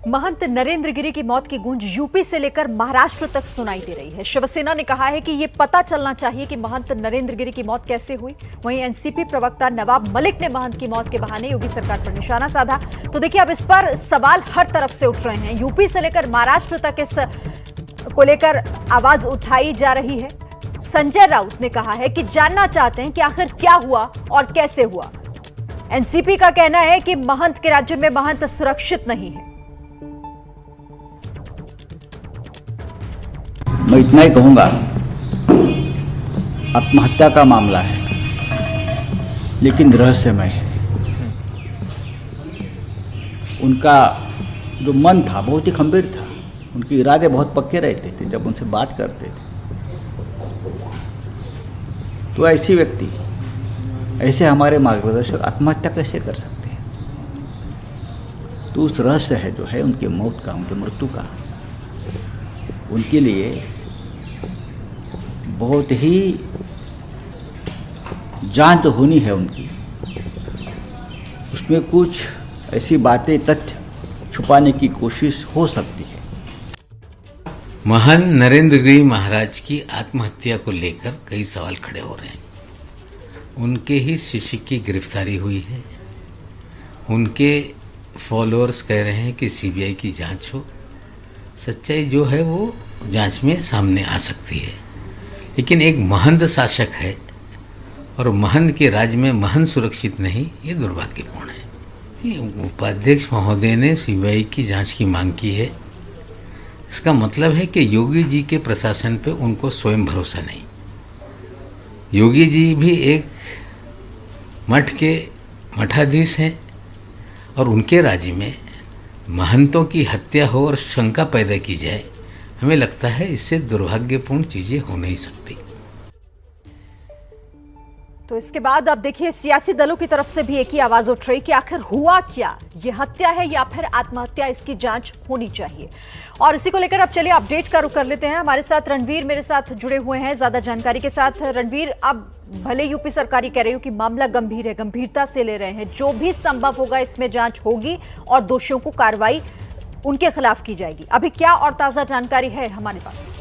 महंत नरेंद्र गिरी की मौत की गूंज यूपी से लेकर महाराष्ट्र तक सुनाई दे रही है। शिवसेना ने कहा है कि ये पता चलना चाहिए कि महंत नरेंद्र गिरी की मौत कैसे हुई। वहीं एनसीपी प्रवक्ता नवाब मलिक ने महंत की मौत के बहाने योगी सरकार पर निशाना साधा। तो देखिए, अब इस पर सवाल हर तरफ से उठ रहे हैं। यूपी से लेकर महाराष्ट्र तक इस को लेकर आवाज उठाई जा रही है। संजय राउत ने कहा है कि जानना चाहते हैं कि आखिर क्या हुआ और कैसे हुआ। एनसीपी का कहना है कि महंत के राज्य में महंत सुरक्षित नहीं है। मैं इतना ही कहूंगा, आत्महत्या का मामला है लेकिन रहस्यमय है। उनका जो मन था बहुत ही खंभीर था, उनके इरादे बहुत पक्के रहते थे। जब उनसे बात करते थे तो ऐसी व्यक्ति, ऐसे हमारे मार्गदर्शक आत्महत्या कैसे कर सकते हैं? तो उस रहस्य है जो है उनके मौत का, उनके मृत्यु का, उनके लिए बहुत ही जांच होनी है उनकी। उसमें कुछ ऐसी बातें, तथ्य छुपाने की कोशिश हो सकती है। महंत नरेंद्र गिरी महाराज की आत्महत्या को लेकर कई सवाल खड़े हो रहे हैं। उनके ही शिष्य की गिरफ्तारी हुई है। उनके फॉलोअर्स कह रहे हैं कि सीबीआई की जांच हो। सच्चाई जो है वो जांच में सामने आ सकती है, लेकिन एक महंत शासक है और महंत के राज्य में महंत सुरक्षित नहीं, ये दुर्भाग्यपूर्ण है। उपाध्यक्ष महोदय ने सीबीआई की जांच की मांग की है। इसका मतलब है कि योगी जी के प्रशासन पे उनको स्वयं भरोसा नहीं। योगी जी भी एक मठ के मठाधीश हैं और उनके राज्य में महंतों की हत्या हो और शंका पैदा की जाए, हमें लगता है इससे दुर्भाग्यपूर्ण चीजें हो नहीं सकती। तो इसके बाद अब देखिए, सियासी दलों की तरफ से भी एक ही आवाज उठ रही कि आखिर हुआ क्या, ये हत्या है या फिर आत्महत्या, इसकी जांच होनी चाहिए। और इसी को लेकर अब चलिए अपडेट का रुख कर लेते हैं। हमारे साथ रणवीर मेरे साथ जुड़े हुए हैं ज्यादा जानकारी के साथ। रणवीर, अब भले यूपी सरकार कह रही हो कि मामला गंभीर है, गंभीरता से ले रहे हैं, जो भी संभव होगा इसमें जांच होगी और दोषियों को कार्रवाई उनके खिलाफ की जाएगी। अभी क्या और ताजा जानकारी है हमारे पास?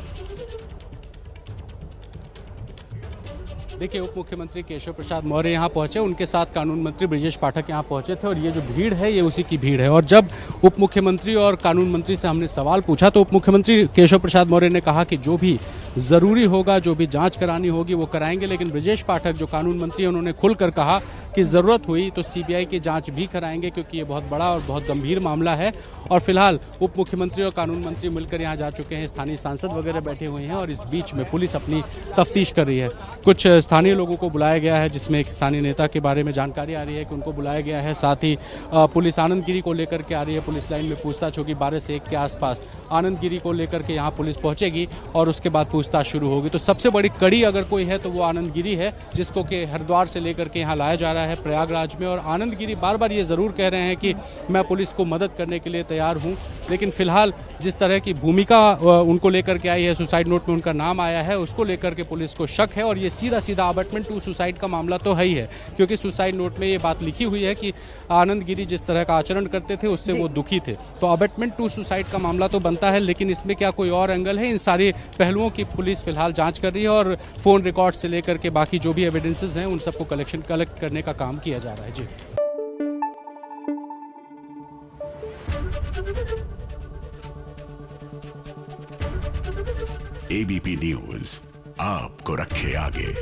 देखिए, उप मुख्यमंत्री केशव प्रसाद मौर्य यहाँ पहुंचे, उनके साथ कानून मंत्री ब्रजेश पाठक यहाँ पहुंचे थे और ये जो भीड़ है ये उसी की भीड़ है। और जब उप मुख्यमंत्री और कानून मंत्री से हमने सवाल पूछा तो उप मुख्यमंत्री केशव प्रसाद मौर्य ने कहा कि जो भी ज़रूरी होगा, जो भी जांच करानी होगी वो कराएंगे। लेकिन ब्रजेश पाठक जो कानून मंत्री हैं, उन्होंने खुलकर कहा कि ज़रूरत हुई तो सीबीआई की जांच भी कराएंगे, क्योंकि ये बहुत बड़ा और बहुत गंभीर मामला है। और फिलहाल उप मुख्यमंत्री और कानून मंत्री मिलकर यहाँ जा चुके हैं। स्थानीय सांसद वगैरह बैठे हुए हैं और इस बीच में पुलिस अपनी तफ्तीश कर रही है। कुछ स्थानीय लोगों को बुलाया गया है, जिसमें एक स्थानीय नेता के बारे में जानकारी आ रही है कि उनको बुलाया गया है। साथ ही पुलिस आनंद गिरी को लेकर के आ रही है। पुलिस लाइन में पूछताछ होगी 12 से 1 के आसपास। आनंद गिरी को लेकर के यहाँ पुलिस पहुँचेगी और उसके बाद पूछताछ शुरू होगी। तो सबसे बड़ी कड़ी अगर कोई है तो वो आनंद गिरी है, जिसको कि हरिद्वार से लेकर के यहाँ लाया जा रहा है प्रयागराज में। और आनंद गिरी बार बार ये ज़रूर कह रहे हैं कि मैं पुलिस को मदद करने के लिए तैयार हूँ। लेकिन फिलहाल जिस तरह की भूमिका उनको लेकर के आई है, सुसाइड नोट में उनका नाम आया है, उसको लेकर के पुलिस को शक है। और ये सीधा सीधा अबेटमेंट टू सुसाइड का मामला तो है ही है, क्योंकि सुसाइड नोट में ये बात लिखी हुई है कि आनंद गिरी जिस तरह का आचरण करते थे उससे वो दुखी थे। तो अबेटमेंट टू सुसाइड का मामला तो बनता है, लेकिन इसमें क्या कोई और एंगल है? इन सारे पहलुओं की पुलिस फिलहाल जांच कर रही है और फोन रिकॉर्ड से लेकर के बाकी जो भी एविडेंसेस हैं उन सबको कलेक्ट करने का काम किया जा रहा है। जी, एबीपी न्यूज आपको रखे आगे।